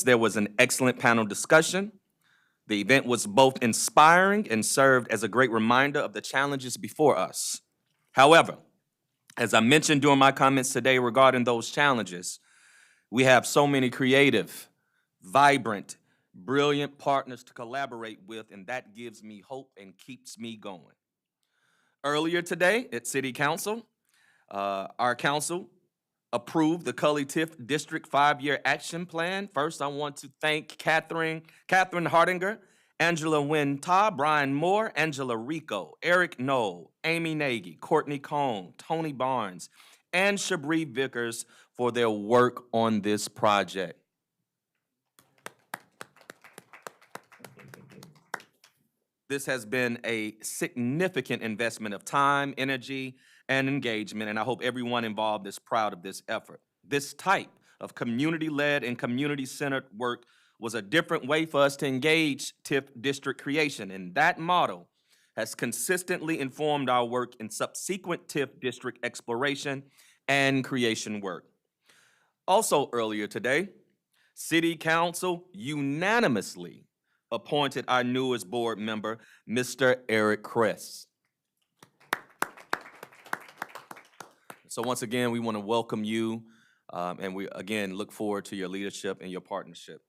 There was an excellent panel discussion. The event was both inspiring and served as a great reminder of the challenges before us. However, as I mentioned during my comments today regarding those challenges, we have so many creative, vibrant, brilliant partners to collaborate with, and that gives me hope and keeps me going. Earlier today at City Council, our council approved the Cully Tiff District 5-year action plan. First, I want to thank Catherine Hardinger, Angela Winta, Brian Moore, Angela Rico, Eric Knoll, Amy Nagy, Courtney Cohn, Tony Barnes, and Shabri Vickers for their work on this project. This has been a significant investment of time, energy, and engagement, and I hope everyone involved is proud of this effort. This type of community-led and community-centered work was a different way for us to engage TIF district creation, and that model has consistently informed our work in subsequent TIF district exploration and creation work. Also earlier today, City Council unanimously appointed our newest board member, Mr. Eric Kress. So once again, we want to welcome you, and we again look forward to your leadership and your partnership.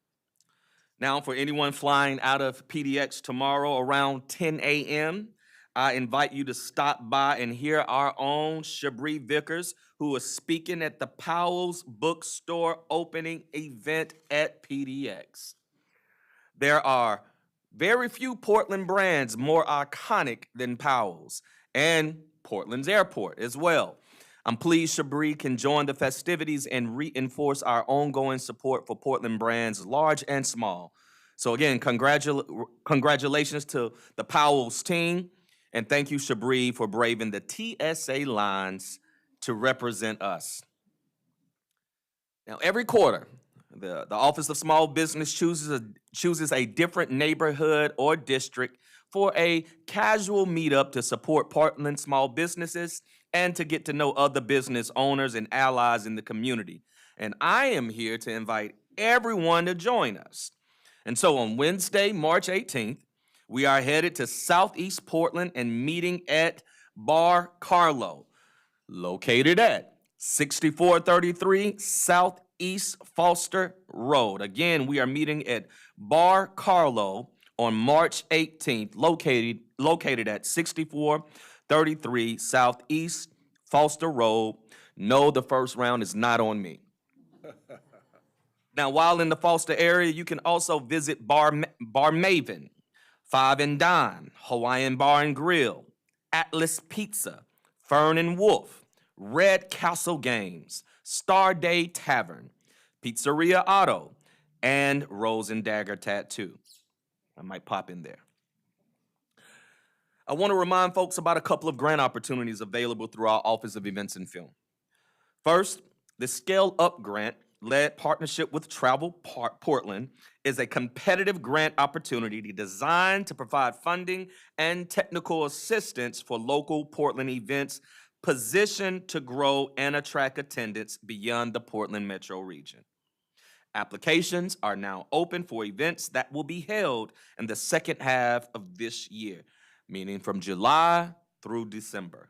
Now, for anyone flying out of PDX tomorrow around 10 a.m., I invite you to stop by and hear our own Shabri Vickers, who is speaking at the Powell's Bookstore opening event at PDX. There are very few Portland brands more iconic than Powell's, and Portland's airport as well. I'm pleased Shabri can join the festivities and reinforce our ongoing support for Portland brands, large and small. So again, congratulations to the Powell's team, and thank you, Shabri, for braving the TSA lines to represent us. Now, every quarter, the Office of Small Business chooses a different neighborhood or district for a casual meetup to support Portland small businesses and to get to know other business owners and allies in the community. And I am here to invite everyone to join us. And so on Wednesday, March 18th, we are headed to Southeast Portland and meeting at Bar Carlo, located at 6433 Southeast Foster Road. Again, we are meeting at Bar Carlo on March 18th, located at 6433 Southeast Foster Road. No, the first round is not on me. Now, while in the Foster area, you can also visit Bar Maven, Five and Dime, Hawaiian Bar and Grill, Atlas Pizza, Fern and Wolf, Red Castle Games, Star Day Tavern, Pizzeria Otto, and Rose and Dagger Tattoo. I might pop in there. I want to remind folks about a couple of grant opportunities available through our Office of Events and Film. First, the Scale Up Grant, led partnership with Travel Portland, is a competitive grant opportunity designed to provide funding and technical assistance for local Portland events positioned to grow and attract attendance beyond the Portland metro region. Applications are now open for events that will be held in the second half of this year, meaning from July through December.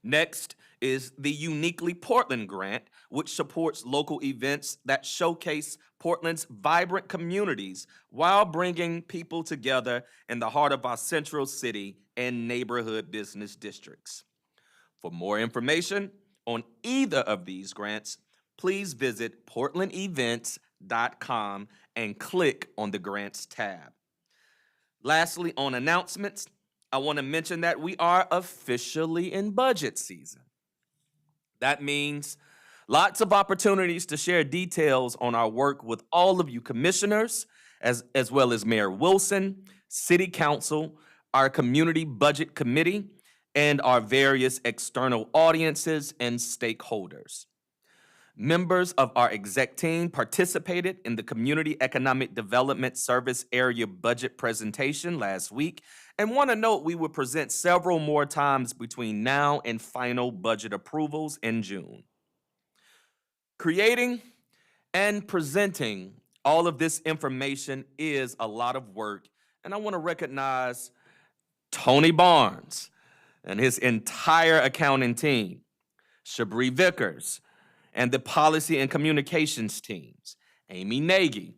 Next is the Uniquely Portland Grant, which supports local events that showcase Portland's vibrant communities while bringing people together in the heart of our central city and neighborhood business districts. For more information on either of these grants, please visit portlandevents.com and click on the Grants tab. Lastly, on announcements, I want to mention that we are officially in budget season. That means lots of opportunities to share details on our work with all of you commissioners, as well as Mayor Wilson, City Council, our Community Budget Committee, and our various external audiences and stakeholders. Members of our exec team participated in the Community Economic Development Service Area budget presentation last week, and want to note we will present several more times between now and final budget approvals in June. Creating And presenting all of this information is a lot of work. And I want to recognize Tony Barnes and his entire accounting team, Shabri Vickers, and the policy and communications teams, Amy Nagy,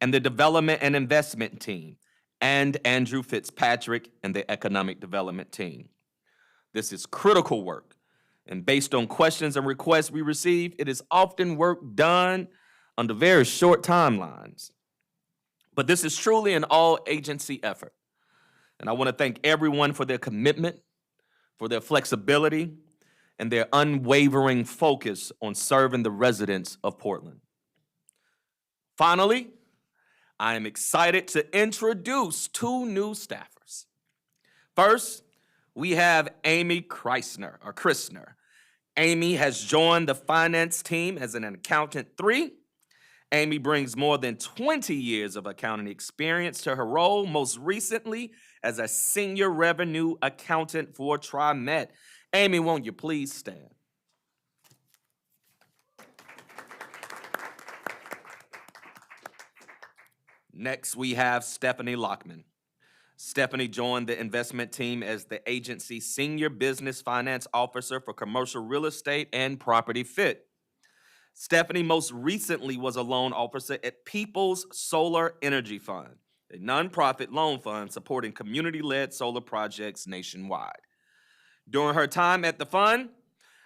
and the development and investment team, and Andrew Fitzpatrick and the economic development team. This is critical work, and based on questions and requests we receive, it is often work done under very short timelines. But this is truly an all-agency effort, and I want to thank everyone for their commitment, for their flexibility, and their unwavering focus on serving the residents of Portland. Finally, I am excited to introduce two new staffers. First, we have Amy Christner. Amy has joined the finance team as an accountant 3. Amy brings more than 20 years of accounting experience to her role, most recently as a senior revenue accountant for TriMet. Amy, won't you please stand? Next, we have Stephanie Lockman. Stephanie joined the investment team as the agency's senior business finance officer for commercial real estate and property fit. Stephanie most recently was a loan officer at People's Solar Energy Fund, a nonprofit loan fund supporting community-led solar projects nationwide. During her time at the fund,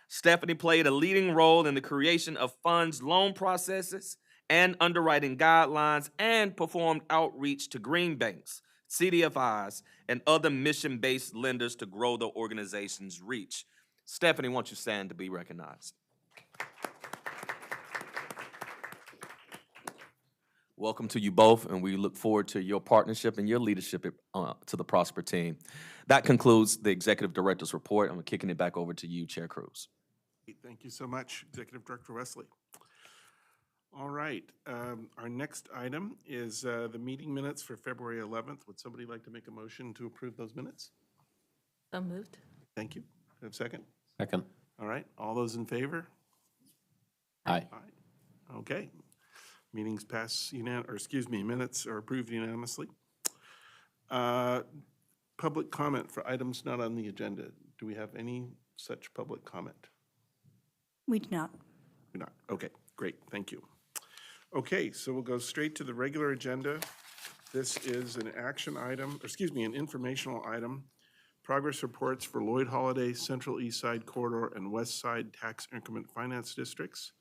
Stephanie played a leading role in the creation of fund's loan processes and underwriting guidelines, and performed outreach to green banks, CDFIs, and other mission-based lenders to grow the organization's reach. Stephanie, won't you stand to be recognized? Welcome to you both, and we look forward to your partnership and your leadership to the Prosper team. That concludes the Executive Director's report. I'm kicking it back over to you, Chair Cruz. Thank you so much, Executive Director Wesley. All right, our next item is the meeting minutes for February 11th. Would somebody like to make a motion to approve those minutes? So moved. Thank you. Have a second? Second. All right, all those in favor? Aye. Aye. Okay. Meetings pass minutes are approved unanimously. Public comment for items not on the agenda. Do we have any such public comment? We do not. Do not. Okay, great, thank you. Okay, so we'll go straight to the regular agenda. This is an action item, an informational item. Progress reports for Lloyd Holiday, Central East Side Corridor, and West Side Tax Increment Finance Districts.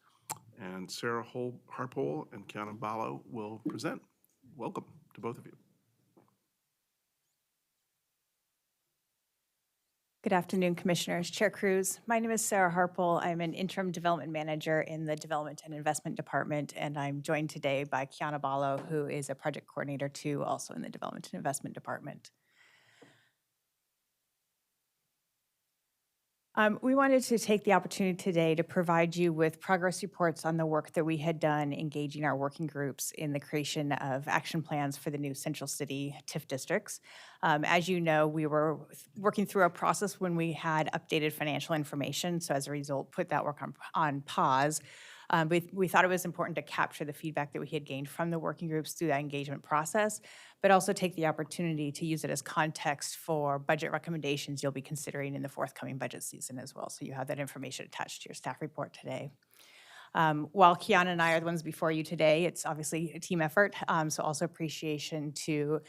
And Sarah Harpole and Kiana Ballo will present. Welcome to both of you. Good afternoon, Commissioners. Chair Cruz, my name is Sarah Harpole. I'm an interim development manager in the Development and Investment Department, and I'm joined today by Kiana Ballo, who is a project coordinator too, also in the Development and Investment Department. We wanted to take the opportunity today to provide you with progress reports on the work that we had done engaging our working groups in the creation of action plans for the new Central City TIF districts. As you know, we were working through a process when we had updated financial information, so as a result, put that work on pause. We thought it was important to capture the feedback that we had gained from the working groups through that engagement process, but also take the opportunity to use it as context for budget recommendations you'll be considering in the forthcoming budget season as well. So you have that information attached to your staff report today. While Kiana and I are the ones before you today, it's obviously a team effort, so also appreciation to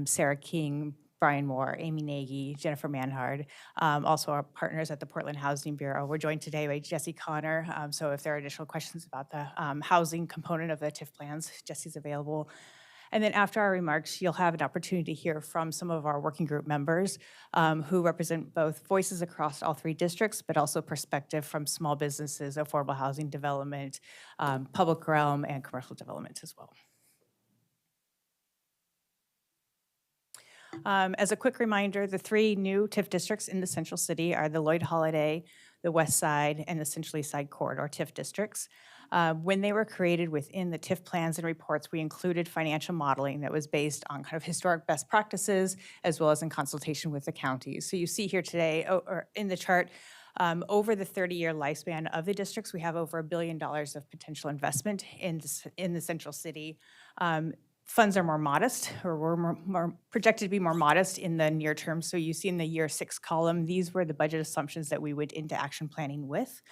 Sarah King, Brian Moore, Amy Nagy, Jennifer Manhard, also our partners at the Portland Housing Bureau. We're joined today by Jesse Connor, so if there are additional questions about the housing component of the TIF plans, Jesse's available. And then after our remarks, you'll have an opportunity to hear from some of our working group members who represent both voices across all 3 districts, but also perspective from small businesses, affordable housing development, public realm, and commercial development as well. As a quick reminder, the 3 new TIF districts in the Central City are the Lloyd Holiday, the West Side, and the Central East Side Corridor TIF districts. When they were created within the TIF plans and reports, we included financial modeling that was based on kind of historic best practices, as well as in consultation with the counties. So you see here today, or in the chart, Over the 30-year lifespan of the districts, we have over $1 billion of potential investment in the central city. Funds are more modest, or were more projected to be more modest in the near term. So you see in the year 6 column, these were the budget assumptions that we went into action planning with.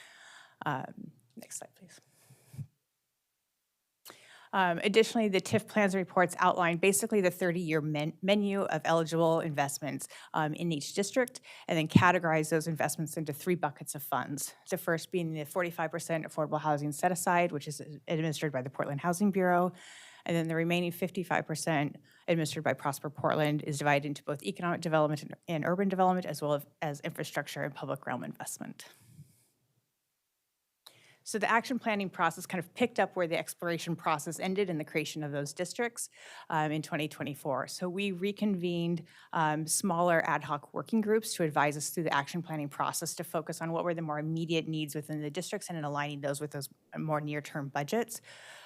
Next slide, please. Additionally, the TIF plans and reports outline basically the 30-year menu of eligible investments in each district, and then categorize those investments into 3 buckets of funds. The first being the 45% affordable housing set aside, which is administered by the Portland Housing Bureau, and then the remaining 55% administered by Prosper Portland is divided into both economic development and urban development, as well as infrastructure and public realm investment. So the action planning process kind of picked up where the exploration process ended in the creation of those districts in 2024. So we reconvened smaller ad hoc working groups to advise us through the action planning process to focus on what were the more immediate needs within the districts and in aligning those with those more near-term budgets.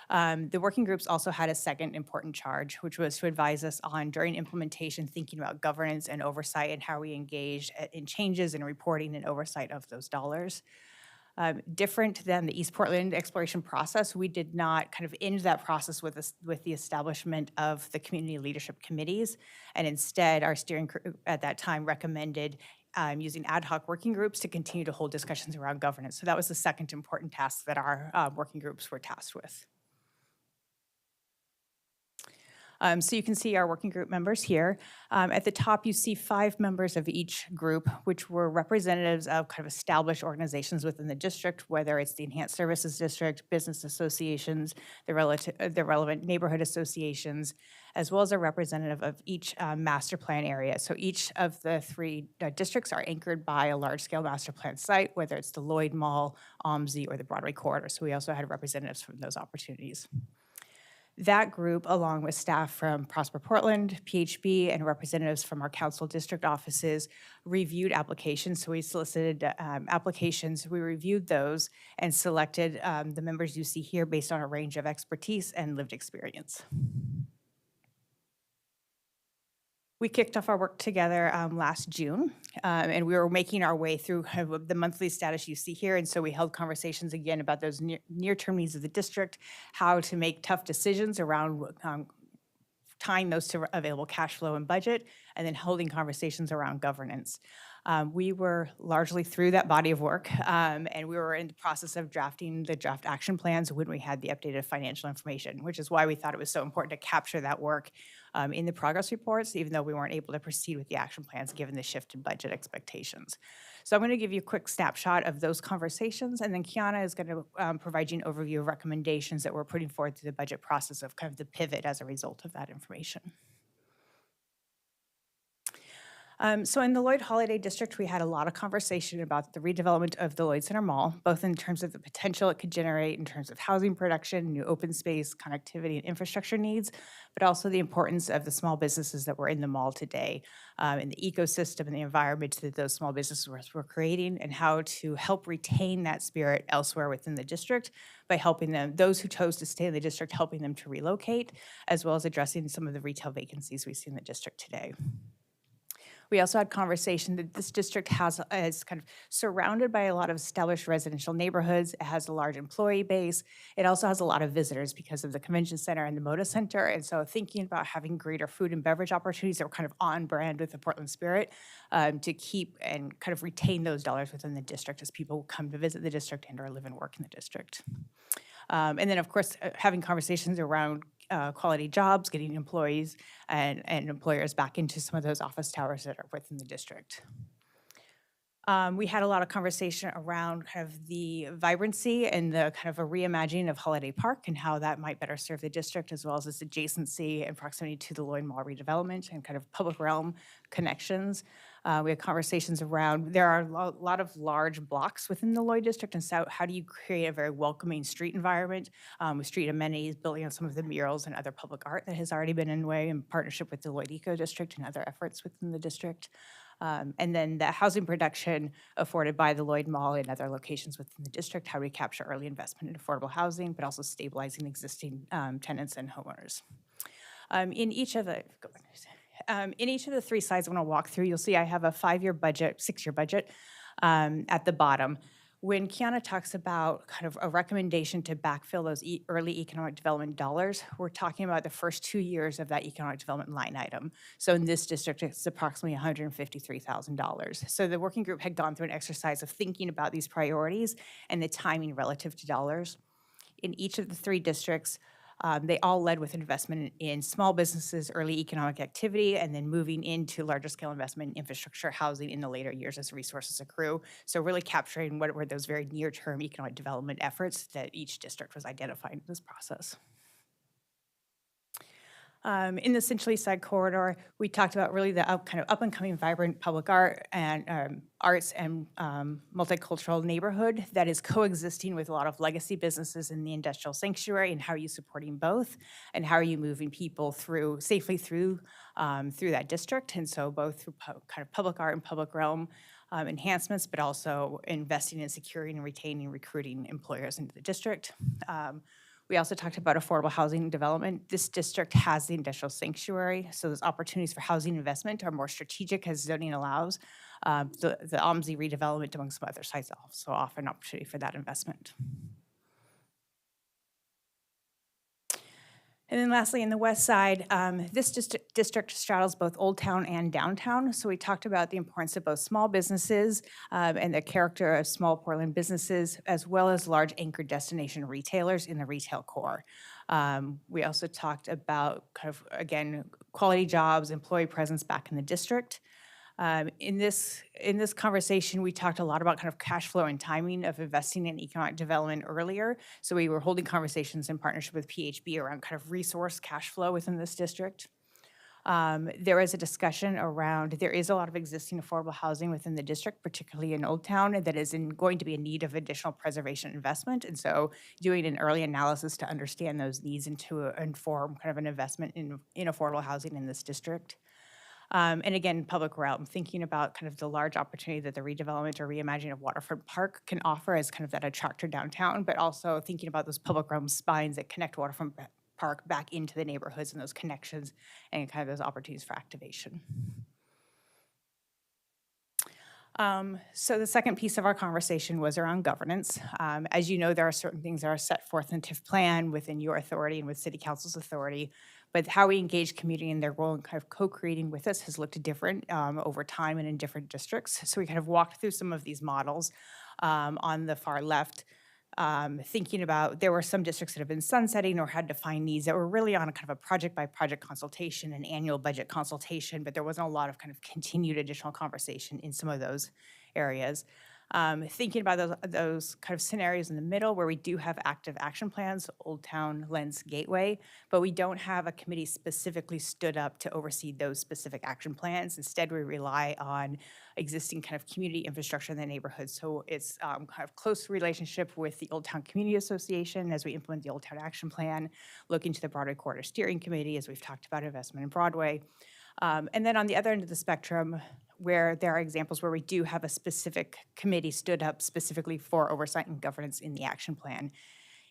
The working groups also had a second important charge, which was to advise us on, during implementation, thinking about governance and oversight and how we engaged in changes in reporting and oversight of those dollars. Different than the East Portland exploration process, we did not kind of end that process with the establishment of the community leadership committees, and instead our steering group at that time recommended using ad hoc working groups to continue to hold discussions around governance. So that was the second important task that our working groups were tasked with. So you can see our working group members here. At the top, you see 5 members of each group, which were representatives of kind of established organizations within the district, whether it's the Enhanced Services District, business associations, the relevant neighborhood associations, as well as a representative of each master plan area. So each of the 3 districts are anchored by a large-scale master plan site, whether it's the Lloyd Mall, OMSI, or the Broadway Corridor. So we also had representatives from those opportunities. That group, along with staff from Prosper Portland, PHB, and representatives from our council district offices, reviewed applications. So we solicited applications, we reviewed those, and selected the members you see here based on a range of expertise and lived experience. We kicked off our work together last June, and we were making our way through kind of the monthly status you see here. And so we held conversations again about those near-term needs of the district, how to make tough decisions around tying those to available cash flow and budget, and then holding conversations around governance. We were largely through that body of work, and we were in the process of drafting the draft action plans when we had the updated financial information, which is why we thought it was so important to capture that work in the progress reports, even though we weren't able to proceed with the action plans given the shift in budget expectations. So I'm going to give you a quick snapshot of those conversations, and then Kiana is going to provide you an overview of recommendations that we're putting forward through the budget process of kind of the pivot as a result of that information. So in the Lloyd Holiday District, we had a lot of conversation about the redevelopment of the Lloyd Center Mall, both in terms of the potential it could generate in terms of housing production, new open space, connectivity, and infrastructure needs, but also the importance of the small businesses that were in the mall today, and the ecosystem and the environment that those small businesses were creating, and how to help retain that spirit elsewhere within the district by helping them, those who chose to stay in the district, helping them to relocate, as well as addressing some of the retail vacancies we see in the district today. We also had conversation that this district is kind of surrounded by a lot of established residential neighborhoods. It has a large employee base. It also has a lot of visitors because of the convention center and the Moda Center. And so thinking about having greater food and beverage opportunities that were kind of on brand with the Portland spirit to keep and kind of retain those dollars within the district as people come to visit the district and or live and work in the district. And then, of course, having conversations around quality jobs, getting employees and employers back into some of those office towers that are within the district. We had a lot of conversation around kind of the vibrancy and the kind of a reimagining of Holiday Park and how that might better serve the district, as well as its adjacency and proximity to the Lloyd Mall redevelopment and kind of public realm connections. We had conversations around, there are a lot of large blocks within the Lloyd district, and so how do you create a very welcoming street environment with street amenities, building on some of the murals and other public art that has already been in way in partnership with the Lloyd Eco District and other efforts within the district. And then the housing production afforded by the Lloyd Mall and other locations within the district, how do we capture early investment in affordable housing, but also stabilizing existing tenants and homeowners. In each of the 3 slides I'm going to walk through, you'll see I have a 5-year budget, 6-year budget at the bottom. When Kiana talks about kind of a recommendation to backfill those early economic development dollars, we're talking about the first 2 years of that economic development line item. So in this district, it's approximately $153,000. So the working group had gone through an exercise of thinking about these priorities and the timing relative to dollars. In each of the 3 districts, they all led with investment in small businesses, early economic activity, and then moving into larger scale investment in infrastructure, housing in the later years as resources accrue. So really capturing what were those very near-term economic development efforts that each district was identifying in this process. In the Central East Side corridor, we talked about really the kind of up-and-coming vibrant public art and arts and multicultural neighborhood that is coexisting with a lot of legacy businesses in the industrial sanctuary, and how are you supporting both, and how are you moving people safely through that district. And so both through kind of public art and public realm enhancements, but also investing in securing and retaining, recruiting employers into the district. We also talked about affordable housing development. This district has the industrial sanctuary, so those opportunities for housing investment are more strategic as zoning allows. The OMSI redevelopment among some other sites also offer an opportunity for that investment. And then lastly, in the west side, this district straddles both Old Town and downtown. So we talked about the importance of both small businesses and the character of small Portland businesses, as well as large anchor destination retailers in the retail core. We also talked about kind of, again, quality jobs, employee presence back in the district. In this conversation, we talked a lot about kind of cash flow and timing of investing in economic development earlier. So we were holding conversations in partnership with PHB around kind of resource cash flow within this district. There is a discussion around, there is a lot of existing affordable housing within the district, particularly in Old Town, that is going to be in need of additional preservation investment. And so doing an early analysis to understand those needs and to inform kind of an investment in affordable housing in this district. And again, public realm, thinking about kind of the large opportunity that the redevelopment or reimagining of Waterfront Park can offer as kind of that attractor downtown, but also thinking about those public realm spines that connect Waterfront Park back into the neighborhoods and those connections and kind of those opportunities for activation. So the second piece of our conversation was around governance. As you know, there are certain things that are set forth in TIF plan within your authority and with City Council's authority, but how we engage community in their role in kind of co-creating with us has looked different over time and in different districts. So we kind of walked through some of these models on the far left, thinking about there were some districts that have been sunsetting or had defined needs that were really on a kind of a project-by-project consultation, an annual budget consultation, but there wasn't a lot of kind of continued additional conversation in some of those areas. Thinking about those kind of scenarios in the middle where we do have active action plans, Old Town, Lens, Gateway, but we don't have a committee specifically stood up to oversee those specific action plans. Instead, we rely on existing kind of community infrastructure in the neighborhood. So it's kind of close relationship with the Old Town Community Association as we implement the Old Town Action Plan, looking to the Broadway Corridor Steering Committee as we've talked about investment in Broadway. And then on the other end of the spectrum, where there are examples where we do have a specific committee stood up specifically for oversight and governance in the action plan.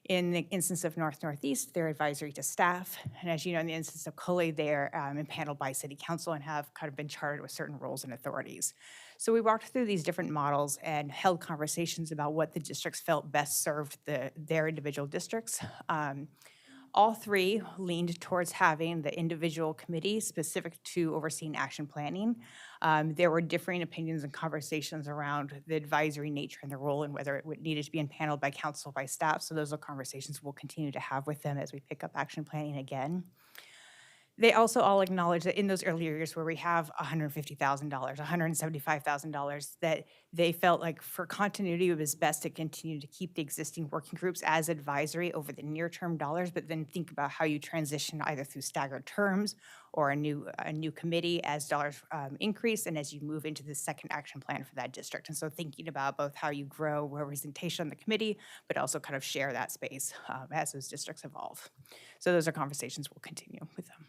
In the instance of North-Northeast, they're advisory to staff. And as you know, in the instance of Coley, they're impaneled by City Council and have kind of been chartered with certain roles and authorities. So we walked through these different models and held conversations about what the districts felt best served their individual districts. All three leaned towards having the individual committee specific to overseeing action planning. There were differing opinions and conversations around the advisory nature and the role and whether it needed to be impaneled by council, by staff. So those are conversations we'll continue to have with them as we pick up action planning again. They also all acknowledge that in those earlier years where we have $150,000, $175,000, that they felt like for continuity, it was best to continue to keep the existing working groups as advisory over the near-term dollars, but then think about how you transition either through staggered terms or a new committee as dollars increase and as you move into the second action plan for that district. And so thinking about both how you grow representation on the committee, but also kind of share that space as those districts evolve. So those are conversations we'll continue with them.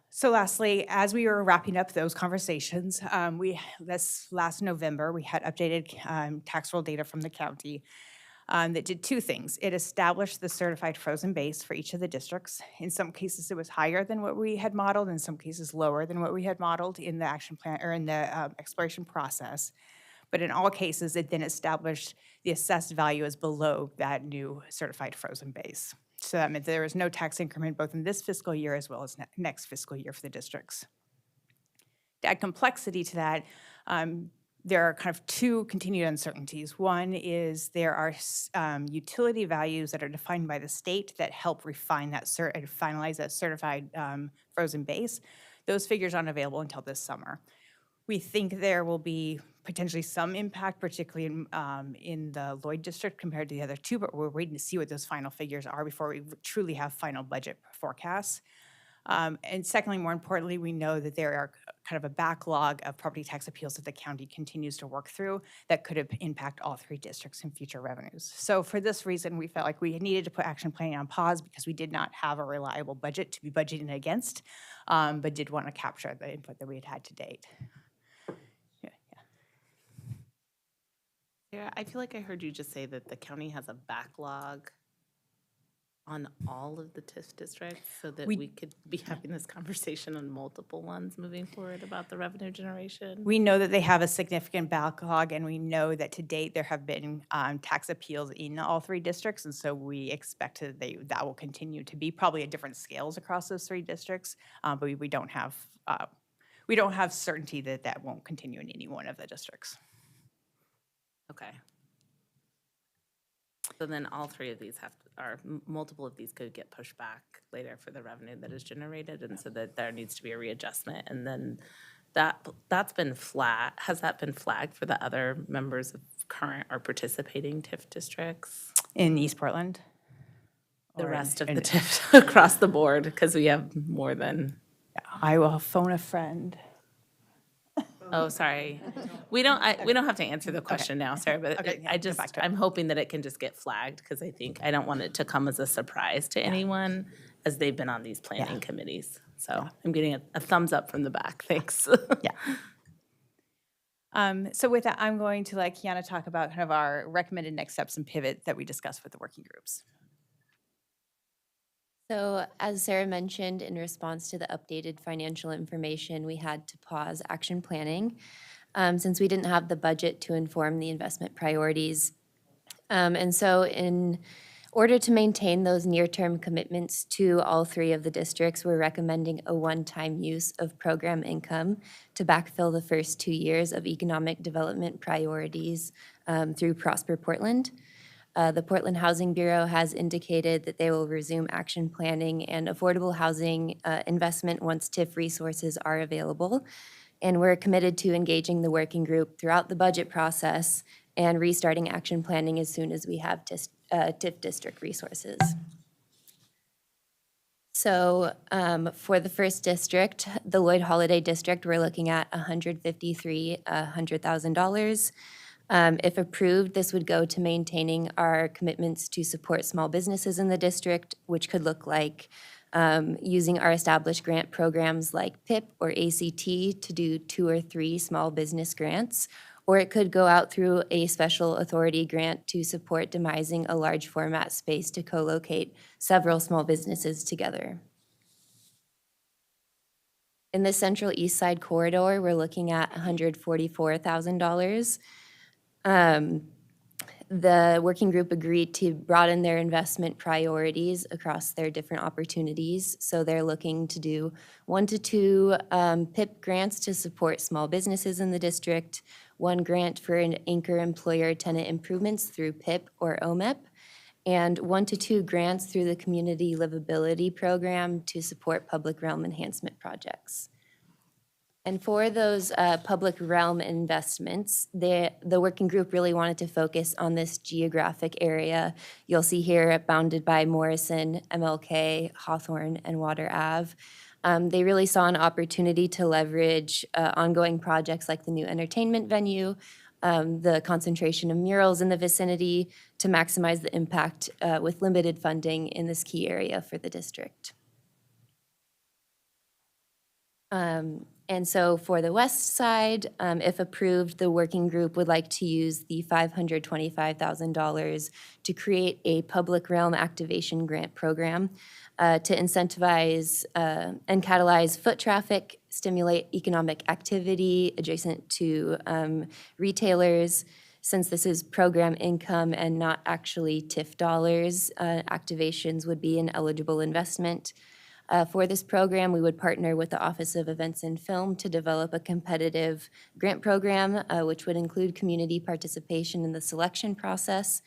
So lastly, as we were wrapping up those conversations, this last November, we had updated tax roll data from the county. that did two things. It established the certified frozen base for each of the districts. In some cases, it was higher than what we had modeled, in some cases lower than what we had modeled in the action plan or in the exploration process. But in all cases, it then established the assessed value as below that new certified frozen base. So that meant there was no tax increment both in this fiscal year as well as next fiscal year for the districts. To add complexity to that, there are kind of two continued uncertainties. One is there are utility values that are defined by the state that help refine that finalize that certified frozen base. Those figures aren't available until this summer. We think there will be potentially some impact, particularly in the Lloyd district compared to the other two, but we're waiting to see what those final figures are before we truly have final budget forecasts. And secondly, more importantly, we know that there are kind of a backlog of property tax appeals that the county continues to work through that could impact all three districts in future revenues. So for this reason, we felt like we needed to put action planning on pause because we did not have a reliable budget to be budgeting against, but did want to capture the input that we had to date. Sarah, I feel like I heard you just say that the county has a backlog on all of the TIF districts so that we could be having this conversation on multiple ones moving forward about the revenue generation. We know that they have a significant backlog, and we know that to date there have been tax appeals in all three districts, and so we expect that will continue to be probably at different scales across those three districts, but we don't have certainty that that won't continue in any one of the districts. Okay. So then all three of these multiple of these could get pushed back later for the revenue that is generated, and so that there needs to be a readjustment. And then that's been flat. Has that been flagged for the other members of current or participating TIF districts? In East Portland? The rest of the TIF across the board, because we have more than. I will phone a friend. Oh, sorry. We don't have to answer the question now, Sarah, but Okay, yeah, get back to it. I'm hoping that it can just get flagged, because I don't want it to come as a surprise to anyone as they've been on these planning committees. So I'm getting a thumbs up from the back. Thanks. So with that, I'm going to let Kiana talk about kind of our recommended next steps and pivot that we discussed with the working groups. So as Sarah mentioned, in response to the updated financial information, we had to pause action planning since we didn't have the budget to inform the investment priorities. And so in order to maintain those near-term commitments to all three of the districts, we're recommending a one-time use of program income to backfill the first 2 years of economic development priorities through Prosper Portland. The Portland Housing Bureau has indicated that they will resume action planning and affordable housing investment once TIF resources are available. And we're committed to engaging the working group throughout the budget process and restarting action planning as soon as we have TIF district resources. So for the first district, the Lloyd Holiday District, we're looking at $153,000. If approved, this would go to maintaining our commitments to support small businesses in the district, which could look like using our established grant programs like PIP or ACT to do 2 or 3 small business grants, or it could go out through a special authority grant to support demising a large format space to co-locate several small businesses together. In the Central East Side corridor, we're looking at $144,000. The working group agreed to broaden their investment priorities across their different opportunities. So they're looking to do 1 to 2 PIP grants to support small businesses in the district, 1 grant for an anchor employer tenant improvements through PIP or OMEP, and 1 to 2 grants through the Community Livability Program to support public realm enhancement projects. And for those public realm investments, the working group really wanted to focus on this geographic area. You'll see here bounded by Morrison, MLK, Hawthorne, and Water Ave. They really saw an opportunity to leverage ongoing projects like the new entertainment venue, the concentration of murals in the vicinity to maximize the impact with limited funding in this key area for the district. And so for the west side, if approved, the working group would like to use the $525,000 to create a public realm activation grant program to incentivize and catalyze foot traffic, stimulate economic activity adjacent to retailers. Since this is program income and not actually TIF dollars, activations would be an eligible investment. For this program, we would partner with the Office of Events and Film to develop a competitive grant program, which would include community participation in the selection process.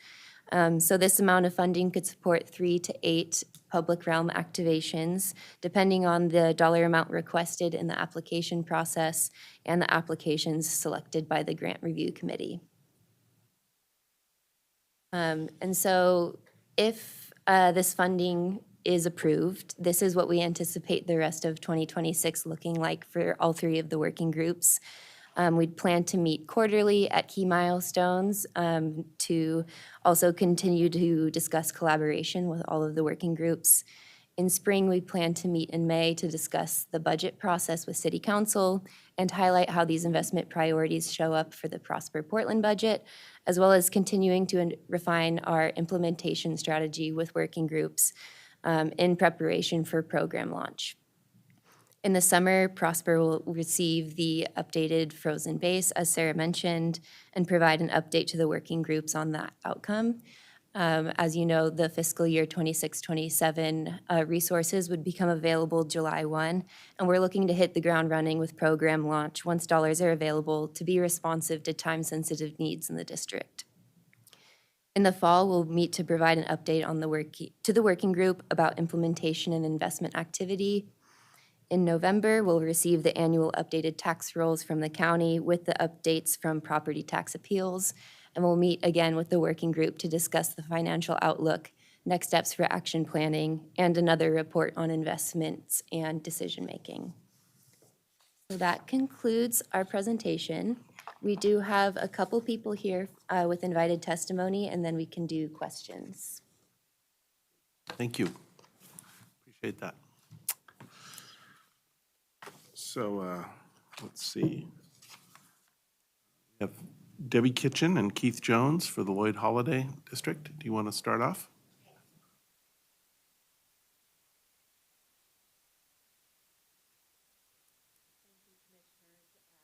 So this amount of funding could support 3 to 8 public realm activations, depending on the dollar amount requested in the application process and the applications selected by the Grant Review Committee. And so if this funding is approved, this is what we anticipate the rest of 2026 looking like for all 3 of the working groups. We'd plan to meet quarterly at key milestones to also continue to discuss collaboration with all of the working groups. In spring, we plan to meet in May to discuss the budget process with City Council and highlight how these investment priorities show up for the Prosper Portland budget, as well as continuing to refine our implementation strategy with working groups in preparation for program launch. In the summer, Prosper will receive the updated frozen base, as Sarah mentioned, and provide an update to the working groups on that outcome. As you know, the fiscal year 26-27 resources would become available July 1, and we're looking to hit the ground running with program launch once dollars are available to be responsive to time-sensitive needs in the district. In the fall, we'll meet to provide an update on the working group about implementation and investment activity. In November, we'll receive the annual updated tax rolls from the county with the updates from property tax appeals, and we'll meet again with the working group to discuss the financial outlook, next steps for action planning, and another report on investments and decision-making. So that concludes our presentation. We do have a couple people here with invited testimony, and then we can do questions. Thank you. Appreciate that. So let's see. We have Debbie Kitchen and Keith Jones for the Lloyd Holiday District. Do you want to start off?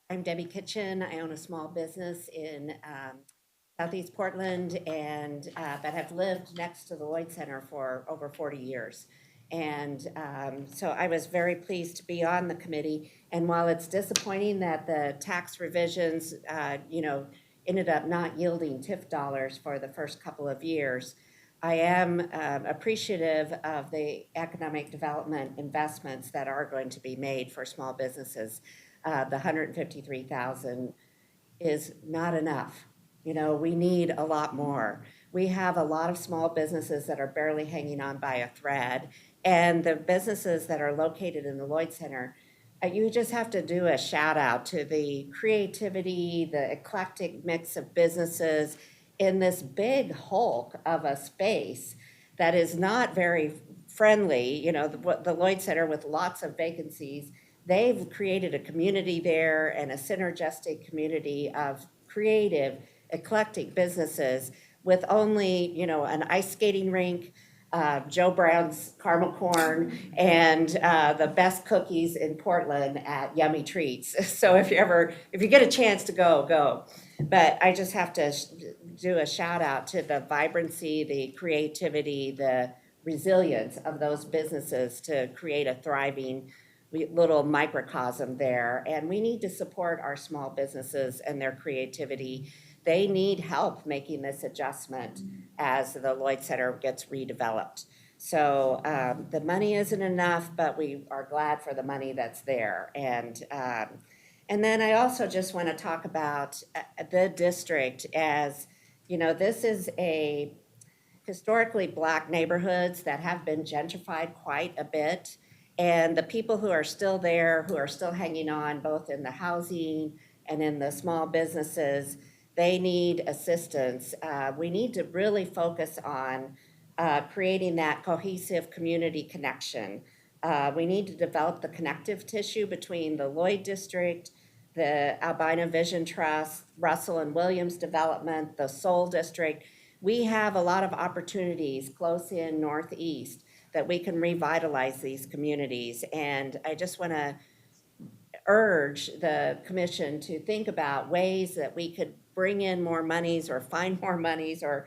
I'm Debbie Kitchen. I own a small business in Southeast Portland and but have lived next to the Lloyd Center for over 40 years. And so I was very pleased to be on the committee. And while it's disappointing that the tax revisions, ended up not yielding TIF dollars for the first couple of years, I am appreciative of the economic development investments that are going to be made for small businesses. The $153,000 is not enough. We need a lot more. We have a lot of small businesses that are barely hanging on by a thread, and the businesses that are located in the Lloyd Center, you just have to do a shout out to the creativity, the eclectic mix of businesses in this big hulk of a space that is not very friendly. The Lloyd Center with lots of vacancies, they've created a community there and a synergistic community of creative, eclectic businesses with only, an ice skating rink, Joe Brown's caramel corn, and the best cookies in Portland at Yummy Treats. So if you get a chance to go. But I just have to do a shout out to the vibrancy, the creativity, the resilience of those businesses to create a thriving little microcosm there. And we need to support our small businesses and their creativity. They need help making this adjustment as the Lloyd Center gets redeveloped. So the money isn't enough, but we are glad for the money that's there. And then I also just want to talk about the district as, this is a historically Black neighborhoods that have been gentrified quite a bit. And the people who are still there, who are still hanging on, both in the housing and in the small businesses, they need assistance. We need to really focus on creating that cohesive community connection We need to develop the connective tissue between the Lloyd District, the Albina Vision Trust, Russell and Williams Development, the Soul District. We have a lot of opportunities close in Northeast that we can revitalize these communities. And I just want to urge the commission to think about ways that we could bring in more monies or find more monies or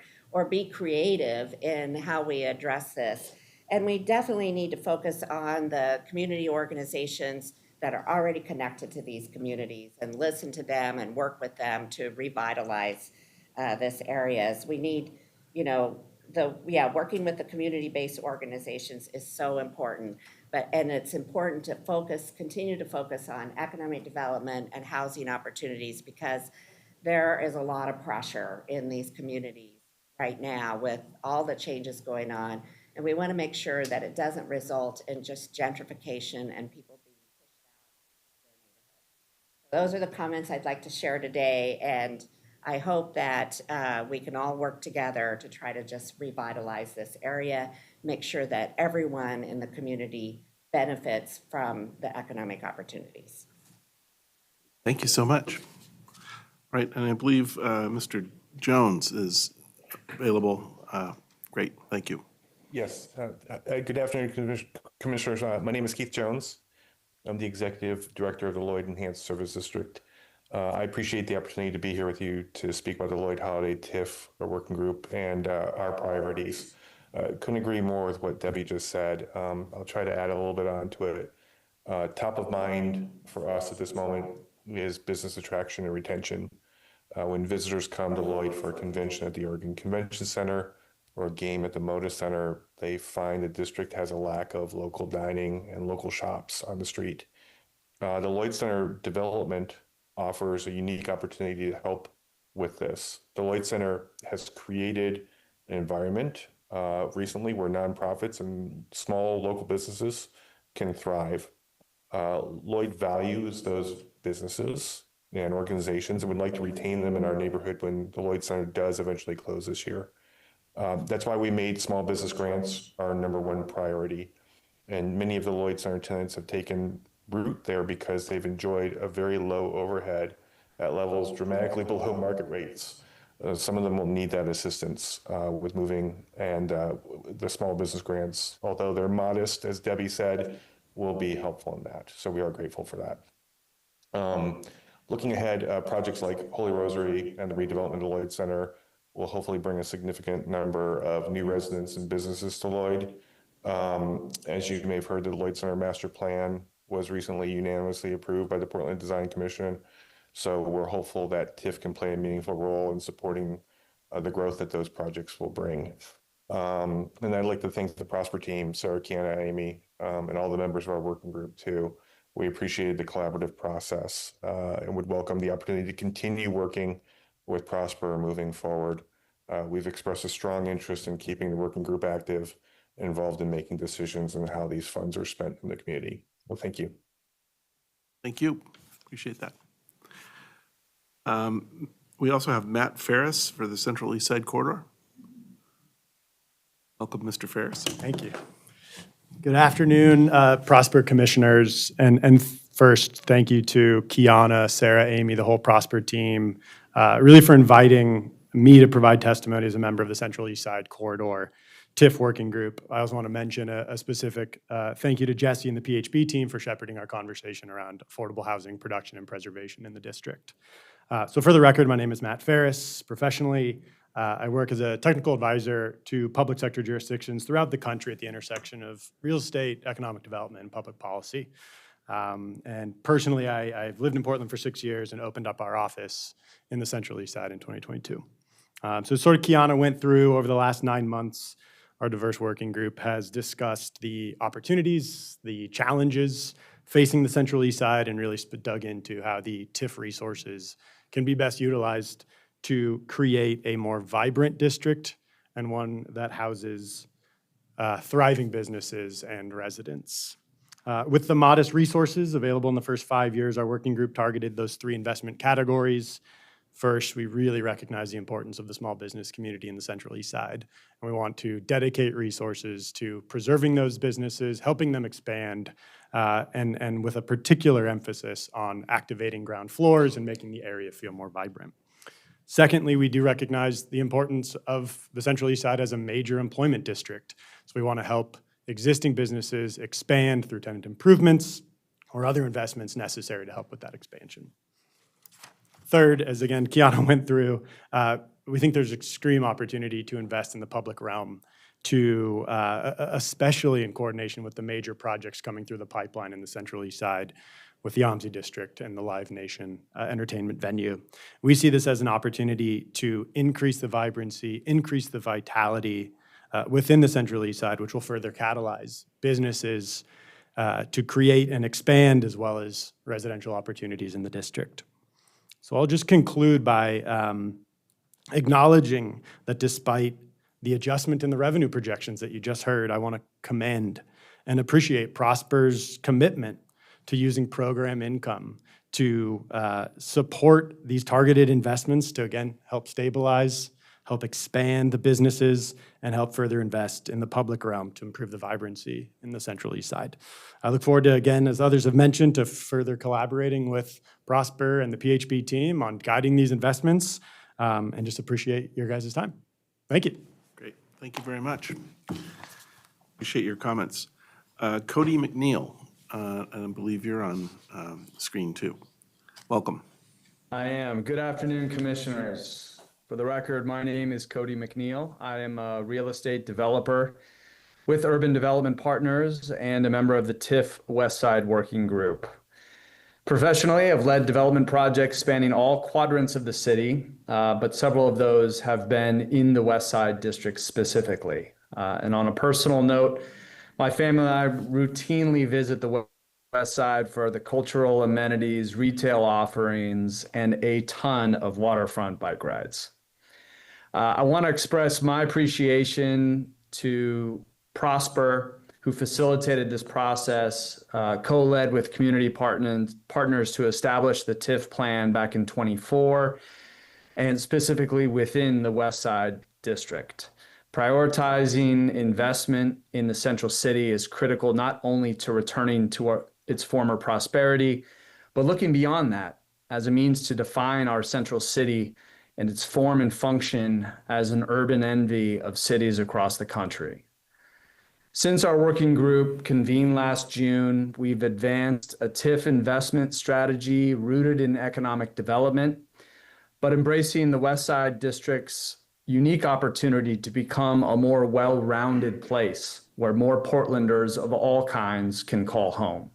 be creative in how we address this. And we definitely need to focus on the community organizations that are already connected to these communities and listen to them and work with them to revitalize this areas. We need, working with the community-based organizations is so important. And it's important to continue to focus on economic development and housing opportunities, because there is a lot of pressure in these communities right now with all the changes going on. And we want to make sure that it doesn't result in just gentrification and people being pushed out of their neighborhood. Those are the comments I'd like to share today, and I hope that we can all work together to try to just revitalize this area, make sure that everyone in the community benefits from the economic opportunities. Thank you so much. Right, and I believe Mr. Jones is available. Great, thank you. Yes. Good afternoon, Commissioners. My name is Keith Jones. I'm the Executive Director of the Lloyd Enhanced Service District. I appreciate the opportunity to be here with you to speak about the Lloyd Holiday TIF, our working group, and our priorities. Couldn't agree more with what Debbie just said. I'll try to add a little bit onto it. Top of mind for us at this moment is business attraction and retention. When visitors come to Lloyd for a convention at the Oregon Convention Center or a game at the Moda Center, they find the district has a lack of local dining and local shops on the street. The Lloyd Center development offers a unique opportunity to help with this. The Lloyd Center has created an environment recently where nonprofits and small local businesses can thrive. Lloyd values those businesses and organizations and would like to retain them in our neighborhood when the Lloyd Center does eventually close this year. That's why we made small business grants our #1 priority. And many of the Lloyd Center tenants have taken root there because they've enjoyed a very low overhead at levels dramatically below market rates. Some of them will need that assistance with moving, and the small business grants, although they're modest, as Debbie said, will be helpful in that. So we are grateful for that. Looking ahead, projects like Holy Rosary and the redevelopment of the Lloyd Center will hopefully bring a significant number of new residents and businesses to Lloyd. As you may have heard, the Lloyd Center Master Plan was recently unanimously approved by the Portland Design Commission. So we're hopeful that TIF can play a meaningful role in supporting the growth that those projects will bring. And I'd like to thank the Prosper team, Sarah, Kiana, Amy, and all the members of our working group too. We appreciated the collaborative process and would welcome the opportunity to continue working with Prosper moving forward. We've expressed a strong interest in keeping the working group active and involved in making decisions on how these funds are spent in the community. Well, thank you. Thank you. Appreciate that. We also have Matt Ferris for the Central East Side Corridor. Welcome, Mr. Ferris. Thank you. Good afternoon, Prosper Commissioners. And first, thank you to Kiana, Sarah, Amy, the whole Prosper team, really for inviting me to provide testimony as a member of the Central East Side Corridor TIF working group. I also want to mention a specific thank you to Jesse and the PHB team for shepherding our conversation around affordable housing production and preservation in the district. So for the record, my name is Matt Ferris. Professionally, I work as a technical advisor to public sector jurisdictions throughout the country at the intersection of real estate, economic development, and public policy. And personally, I've lived in Portland for 6 years and opened up our office in the Central East Side in 2022. So sort of Kiana went through over the last 9 months, our diverse working group has discussed the opportunities, the challenges facing the Central East Side, and really dug into how the TIF resources can be best utilized to create a more vibrant district and one that houses thriving businesses and residents. With the modest resources available in the first 5 years, our working group targeted those 3 investment categories: First, we really recognize the importance of the small business community in the Central East Side, and we want to dedicate resources to preserving those businesses, helping them expand, and with a particular emphasis on activating ground floors and making the area feel more vibrant. Secondly, we do recognize the importance of the Central East Side as a major employment district. So we want to help existing businesses expand through tenant improvements or other investments necessary to help with that expansion. Third, as again, Kiana went through, we think there's extreme opportunity to invest in the public realm, to especially in coordination with the major projects coming through the pipeline in the Central East Side with the OMSI District and the Live Nation entertainment venue. We see this as an opportunity to increase the vibrancy, increase the vitality within the Central East Side, which will further catalyze businesses to create and expand, as well as residential opportunities in the district. So I'll just conclude by acknowledging that despite the adjustment in the revenue projections that you just heard, I want to commend and appreciate Prosper's commitment to using program income to support these targeted investments to, again, help stabilize, help expand the businesses, and help further invest in the public realm to improve the vibrancy in the Central East Side. I look forward to, again, as others have mentioned, to further collaborating with Prosper and the PHB team on guiding these investments, and just appreciate your guys' time. Thank you. Great, thank you very much. Appreciate your comments. Cody McNeil, and I believe you're on screen too. Welcome. I am. Good afternoon, commissioners. For the record, my name is Cody McNeil. I am a real estate developer with Urban Development Partners and a member of the TIF Westside Working Group. Professionally, I've led development projects spanning all quadrants of the city, but several of those have been in the Westside District specifically. And on a personal note, my family and I routinely visit the West Side for the cultural amenities, retail offerings, and a ton of waterfront bike rides. I want to express my appreciation to Prosper, who facilitated this process, co-led with community partners to establish the TIF plan back in 24, and specifically within the West Side District. Prioritizing investment in the Central City is critical not only to returning to its former prosperity, but looking beyond that as a means to define our Central City and its form and function as an urban envy of cities across the country. Since our working group convened last June, we've advanced a TIF investment strategy rooted in economic development, but embracing the West Side District's unique opportunity to become a more well-rounded place where more Portlanders of all kinds can call home.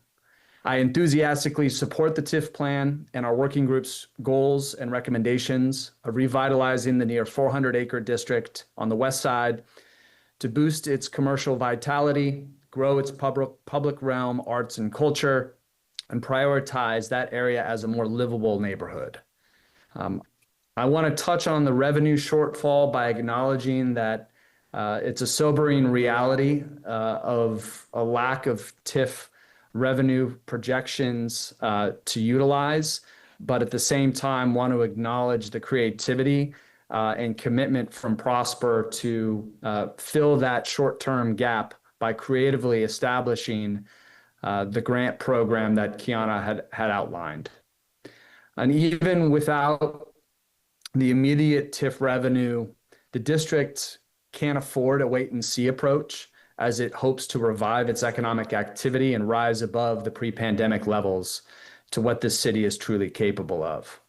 I enthusiastically support the TIF plan and our working group's goals and recommendations of revitalizing the near 400-acre district on the west side to boost its commercial vitality, grow its public realm, arts and culture, and prioritize that area as a more livable neighborhood. I want to touch on the revenue shortfall by acknowledging that it's a sobering reality of a lack of TIF revenue projections to utilize, but at the same time want to acknowledge the creativity and commitment from Prosper to fill that short-term gap by creatively establishing the grant program that Kiana had outlined. And even without the immediate TIF revenue, the district can't afford a wait-and-see approach as it hopes to revive its economic activity and rise above the pre-pandemic levels to what this city is truly capable of.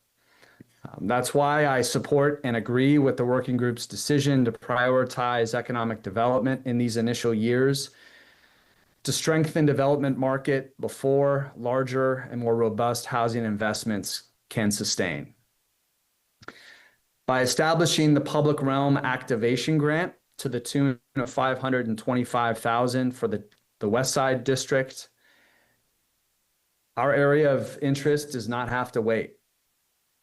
That's why I support and agree with the working group's decision to prioritize economic development in these initial years to strengthen development market before larger and more robust housing investments can sustain. By establishing the Public Realm Activation Grant to the tune of $525,000 for the West Side District, our area of interest does not have to wait.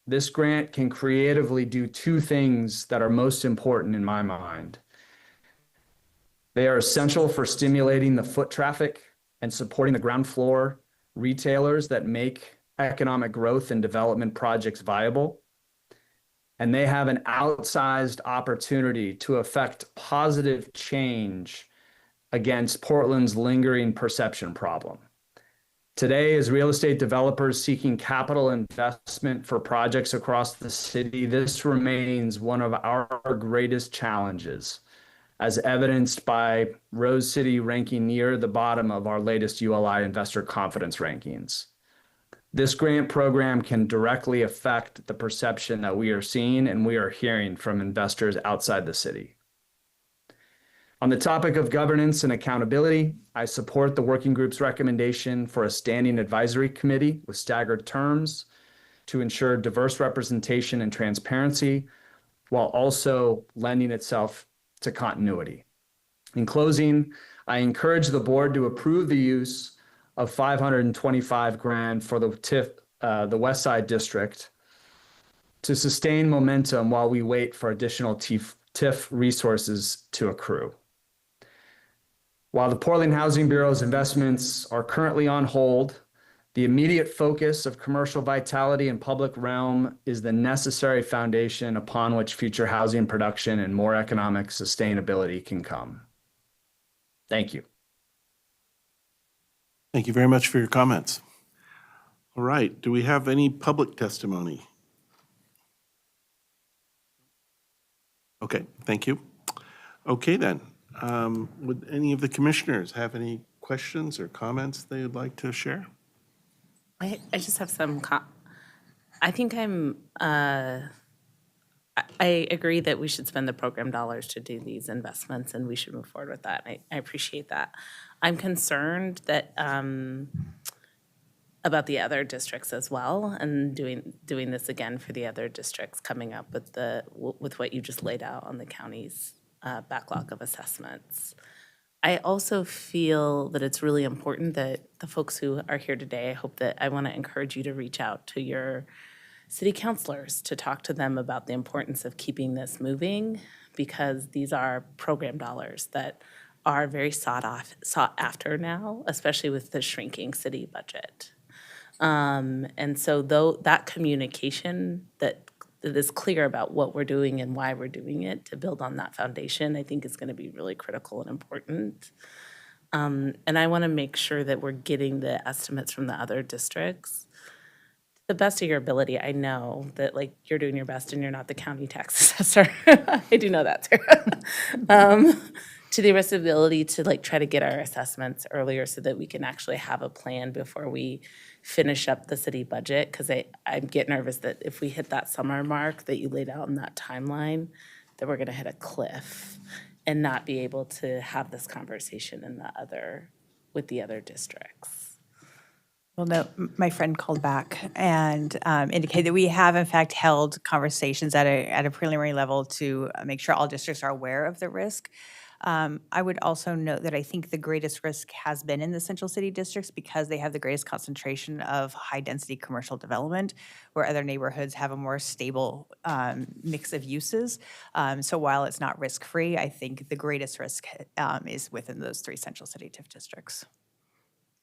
This grant can creatively do two things that are most important in my mind. They are essential for stimulating the foot traffic and supporting the ground floor retailers that make economic growth and development projects viable. and they have an outsized opportunity to affect positive change against Portland's lingering perception problem. Today, as real estate developers seeking capital investment for projects across the city, this remains one of our greatest challenges, as evidenced by Rose City ranking near the bottom of our latest ULI investor confidence rankings. This grant program can directly affect the perception that we are seeing and we are hearing from investors outside the city. On the topic of governance and accountability, I support the working group's recommendation for a standing advisory committee with staggered terms to ensure diverse representation and transparency, while also lending itself to continuity. In closing, I encourage the board to approve the use of $525,000 for the TIF, the West Side District, to sustain momentum while we wait for additional TIF resources to accrue. While the Portland Housing Bureau's investments are currently on hold, the immediate focus of commercial vitality and public realm is the necessary foundation upon which future housing production and more economic sustainability can come. Thank you. Thank you very much for your comments. All right, do we have any public testimony? Okay, thank you. Okay then, would any of the commissioners have any questions or comments they would like to share? I just have some, I think I agree that we should spend the program dollars to do these investments and we should move forward with that. I appreciate that. I'm concerned that, about the other districts as well and doing this again for the other districts, coming up with what you just laid out on the county's backlog of assessments. I also feel that it's really important that the folks who are here today, I want to encourage you to reach out to your city councilors to talk to them about the importance of keeping this moving, because these are program dollars that are very sought after now, especially with the shrinking city budget. And so that communication that is clear about what we're doing and why we're doing it to build on that foundation, I think is going to be really critical and important. And I want to make sure that we're getting the estimates from the other districts to the best of your ability. I know that like you're doing your best and you're not the county tax assessor. I do know that too. To the best of the ability to like try to get our assessments earlier so that we can actually have a plan before we finish up the city budget, because I get nervous that if we hit that summer mark that you laid out in that timeline, that we're gonna hit a cliff and not be able to have this conversation with the other districts. Well, no, my friend called back and indicated that we have in fact held conversations at a preliminary level to make sure all districts are aware of the risk. I would also note that I think the greatest risk has been in the central city districts because they have the greatest concentration of high-density commercial development, where other neighborhoods have a more stable mix of uses. So while it's not risk-free, I think the greatest risk is within those three central city TIF districts.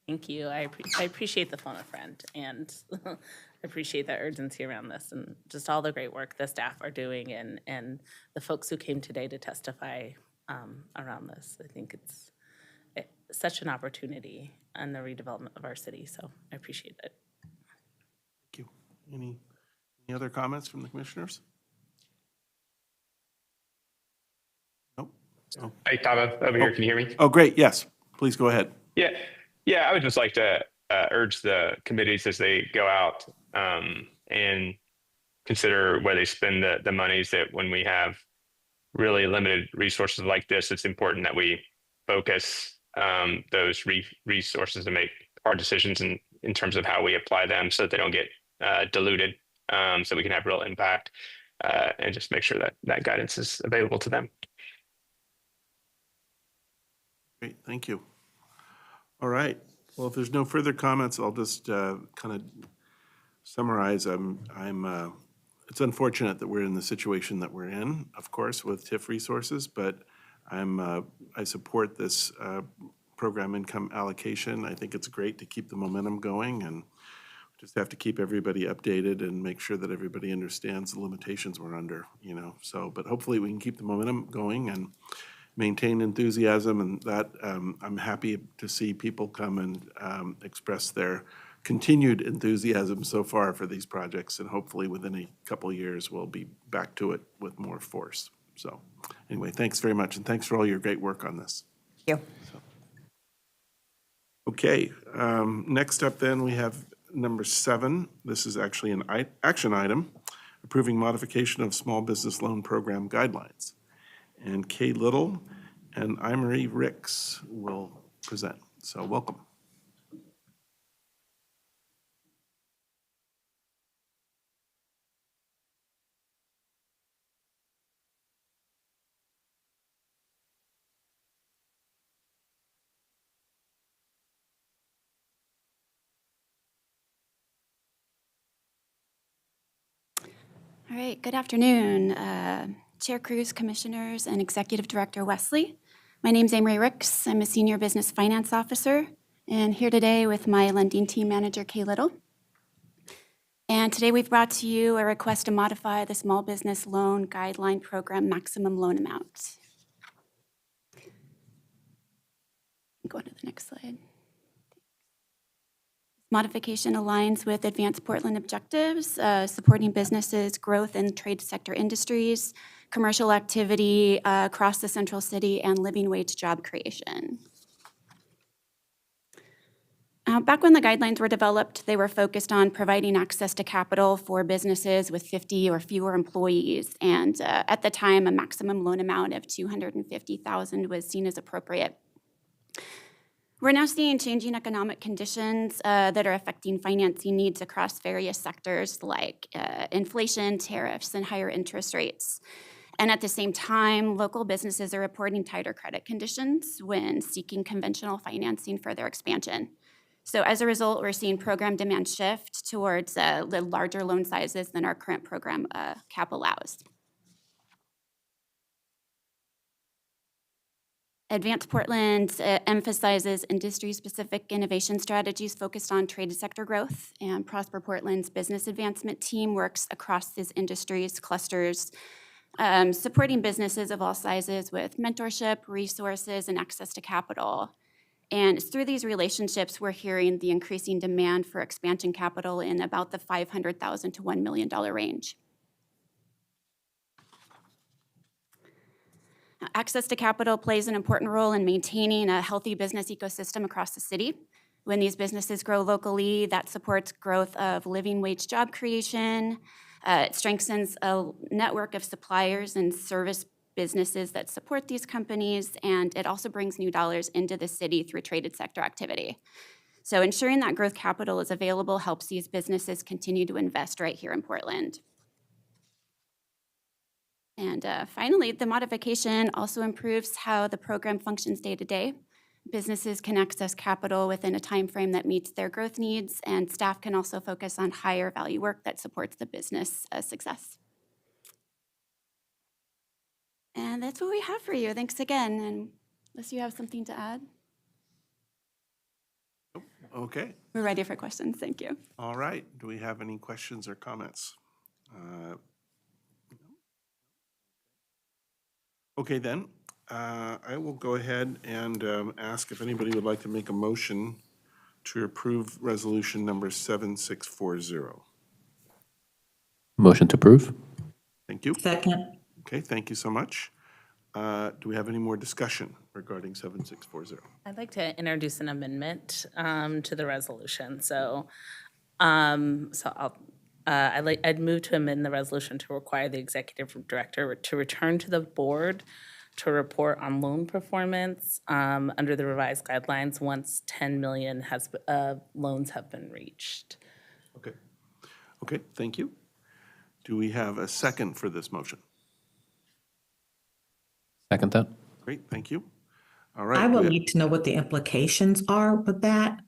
Thank you. I appreciate the phone a friend, and I appreciate the urgency around this and just all the great work the staff are doing and the folks who came today to testify around this. I think it's such an opportunity on the redevelopment of our city, so I appreciate it. Thank you. Any other comments from the commissioners? Nope. Oh. Hey, Tava, over here. Can you hear me? Oh, great. Yes. Please go ahead. Yeah. I would just like to urge the committees as they go out and consider where they spend the monies, that when we have really limited resources like this, it's important that we focus those resources to make hard decisions in terms of how we apply them so that they don't get diluted, so we can have real impact and just make sure that guidance is available to them. Great, thank you. All right, well, if there's no further comments, I'll just kind of summarize. It's unfortunate that we're in the situation that we're in, of course, with TIF resources, but I support this program income allocation. I think it's great to keep the momentum going, and just have to keep everybody updated and make sure that everybody understands the limitations we're under, so, but hopefully we can keep the momentum going and maintain enthusiasm, and that, I'm happy to see people come and express their continued enthusiasm so far for these projects, and hopefully within a couple of years, we'll be back to it with more force. So anyway, thanks very much, and thanks for all your great work on this. Thank you. Okay, next up then, we have number 7. This is actually an action item, approving modification of small business loan program guidelines. And Kay Little and Emery Ricks will present. So welcome. All right, good afternoon, Chair Cruz, Commissioners, and Executive Director Wesley. My name's Amory Ricks. I'm a Senior Business Finance Officer, and here today with my lending team manager, Kay Little. And today we've brought to you a request to modify the Small Business Loan Guideline Program maximum loan amount. Go on to the next slide. Modification aligns with Advanced Portland objectives, supporting businesses' growth in trade sector industries, commercial activity across the central city, and living wage job creation. Back when the guidelines were developed, they were focused on providing access to capital for businesses with 50 or fewer employees. And at the time, a maximum loan amount of $250,000 was seen as appropriate. We're now seeing changing economic conditions that are affecting financing needs across various sectors like inflation, tariffs, and higher interest rates. And at the same time, local businesses are reporting tighter credit conditions when seeking conventional financing for their expansion. So as a result, we're seeing program demand shift towards the larger loan sizes than our current program cap allows. Advanced Portland emphasizes industry-specific innovation strategies focused on trade sector growth, and Prosper Portland's business advancement team works across these industries clusters, supporting businesses of all sizes with mentorship, resources, and access to capital. And it's through these relationships, we're hearing the increasing demand for expansion capital in about the $500,000 to $1 million range. Access to capital plays an important role in maintaining a healthy business ecosystem across the city. When these businesses grow locally, that supports growth of living wage job creation. It strengthens a network of suppliers and service businesses that support these companies, and it also brings new dollars into the city through traded sector activity. So ensuring that growth capital is available helps these businesses continue to invest right here in Portland. And finally, the modification also improves how the program functions day to day. Businesses can access capital within a time frame that meets their growth needs, and staff can also focus on higher value work that supports the business success. And that's what we have for you. Thanks again, and unless you have something to add. Okay. We're ready for questions. Thank you. All right. Do we have any questions or comments? Okay, then, I will go ahead and ask if anybody would like to make a motion to approve resolution number 7640. Motion to approve. Thank you. Second. Okay, thank you so much. Do we have any more discussion regarding 7640? I'd like to introduce an amendment to the resolution. I'd move to amend the resolution to require the executive director to return to the board to report on loan performance under the revised guidelines once 10 million loans have been reached. Okay. Okay, thank you. Do we have a second for this motion? Second that. Great, thank you. All right. I would need to know what the implications are with that.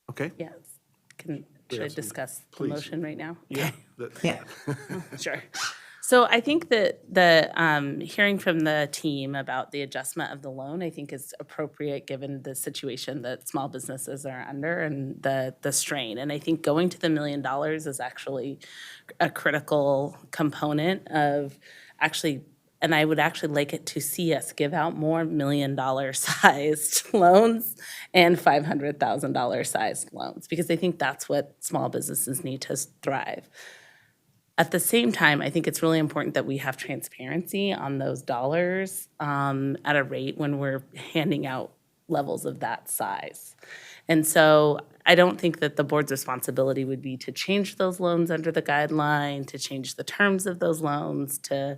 Okay. Yes. Should I discuss the Please. motion right now? Yeah. Yeah. Sure. So I think that hearing from the team about the adjustment of the loan, I think is appropriate given the situation that small businesses are under and the strain. And I think going to the $1 million is actually a critical component of actually, and I would actually like it to see us give out more $1 million sized loans and $500,000 sized loans, because I think that's what small businesses need to thrive. At the same time, I think it's really important that we have transparency on those dollars at a rate when we're handing out levels of that size. And so I don't think that the board's responsibility would be to change those loans under the guideline, to change the terms of those loans, to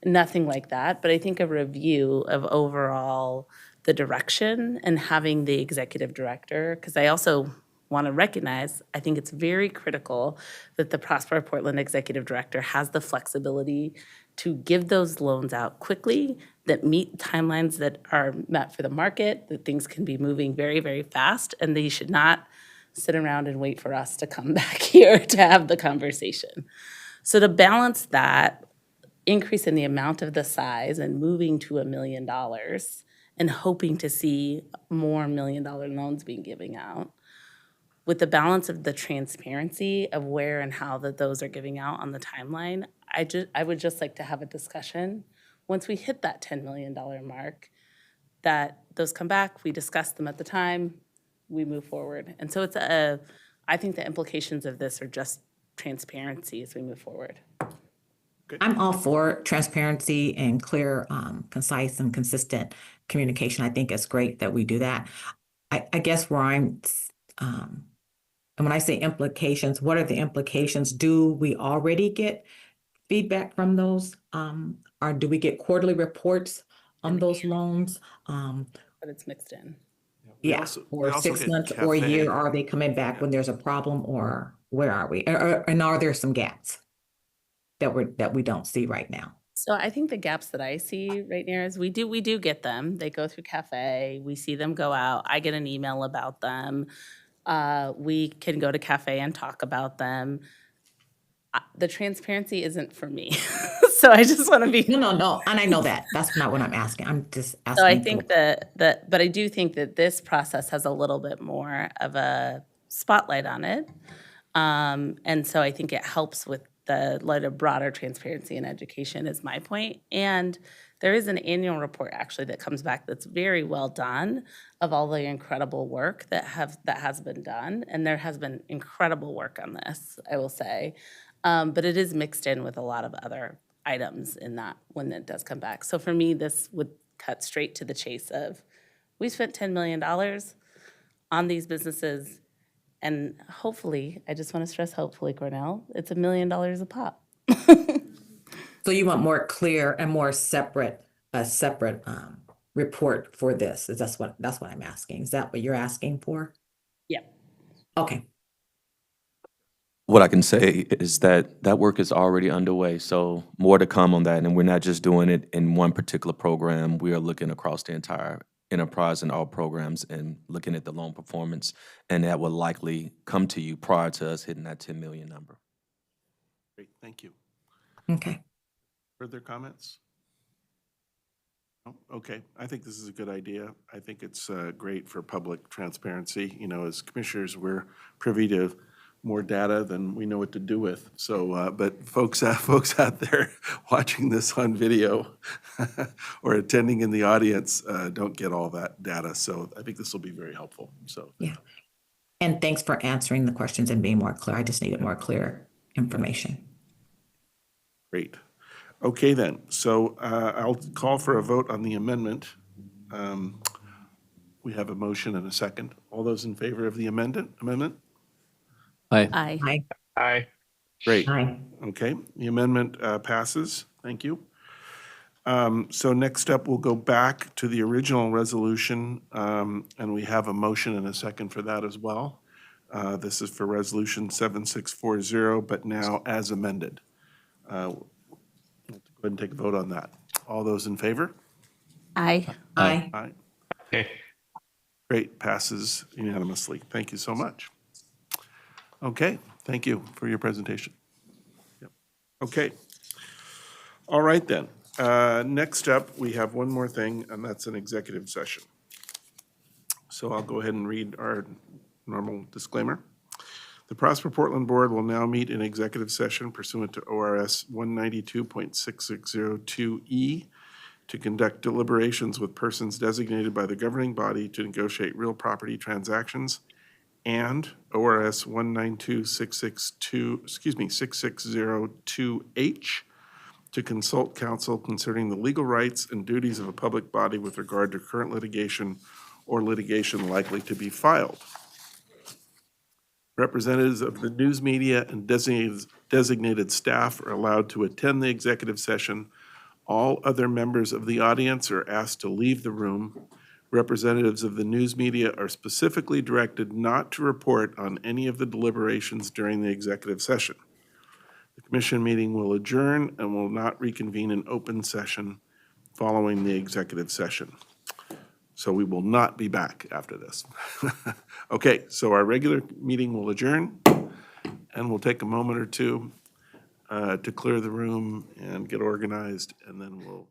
nothing like that. But I think a review of overall the direction and having the executive director, because I also want to recognize, I think it's very critical that the Prosper Portland Executive Director has the flexibility to give those loans out quickly, that meet timelines that are met for the market, that things can be moving very, very fast, and they should not sit around and wait for us to come back here to have the conversation. So to balance that increase in the amount of the size and moving to $1 million and hoping to see more $1 million loans being given out, with the balance of the transparency of where and how that those are giving out on the timeline, I would just like to have a discussion once we hit that $10 million mark, that those come back, we discuss them at the time, we move forward. And so I think the implications of this are just transparency as we move forward. I'm all for transparency and clear, concise and consistent communication. I think it's great that we do that. I guess where and when I say implications, what are the implications? Do we already get feedback from those? Or do we get quarterly reports on those loans? But it's mixed in. Yeah, we or also 6 get months or a CAFE. year, are they coming back when there's a problem, or where are we? And are there some gaps that we don't see right now? So I think the gaps that I see right now is we do get them. They go through CAFE. We see them go out. I get an email about them. We can go to CAFE and talk about them. The transparency isn't for me. So I just want to be. No. And I know that. That's not what I'm asking. I'm just asking. So I think but I do think that this process has a little bit more of a spotlight on it. And so I think it helps with the light of broader transparency and education is my point. And there is an annual report actually that comes back that's very well done of all the incredible work that has been done. And there has been incredible work on this, I will say. But it is mixed in with a lot of other items in that when it does come back. So for me, this would cut straight to the chase of, we spent $10 million on these businesses. And hopefully, I just want to stress, hopefully, Cornell, it's $1 million a pop. So you want more clear and more separate report for this? That's what I'm asking. Is that what you're asking for? Yeah. Okay. What I can say is that work is already underway, so more to come on that. And we're not just doing it in one particular program. We are looking across the entire enterprise and all programs and looking at the loan performance, and that will likely come to you prior to us hitting that 10 million number. Great, thank you. Okay. Further comments? No? Okay, I think this is a good idea. I think it's great for public transparency. You know, as commissioners, we're privy to more data than we know what to do with. So, but folks out there watching this on video or attending in the audience don't get all that data. So I think this will be very helpful. So Yeah. And thanks for answering the questions and being more clear. I just needed more clear information. great. Okay then, so I'll call for a vote on the amendment. We have a motion and a second. All those in favor of the amendment? Aye. Aye. Aye. Great. Aye. Okay, the amendment passes. Thank you. So next up, we'll go back to the original resolution, and we have a motion and a second for that as well. This is for Resolution 7640, but now as amended. We'll go ahead and take a vote on that. All those in favor? Aye. Aye. Aye. Okay. Great, passes unanimously. Thank you so much. Okay, thank you for your presentation. Yep. Okay. All right then. Next up, we have one more thing, and that's an executive session. So I'll go ahead and read our normal disclaimer. The Prosper Portland Board will now meet in executive session pursuant to ORS 192.6602E to conduct deliberations with persons designated by the governing body to negotiate real property transactions, and ORS 6602H to consult counsel concerning the legal rights and duties of a public body with regard to current litigation or litigation likely to be filed. Representatives of the news media and designated staff are allowed to attend the executive session. All other members of the audience are asked to leave the room. Representatives of the news media are specifically directed not to report on any of the deliberations during the executive session. The commission meeting will adjourn and will not reconvene in open session following the executive session. So we will not be back after this. Okay, so our regular meeting will adjourn, and we'll take a moment or two to clear the room and get organized, and then we'll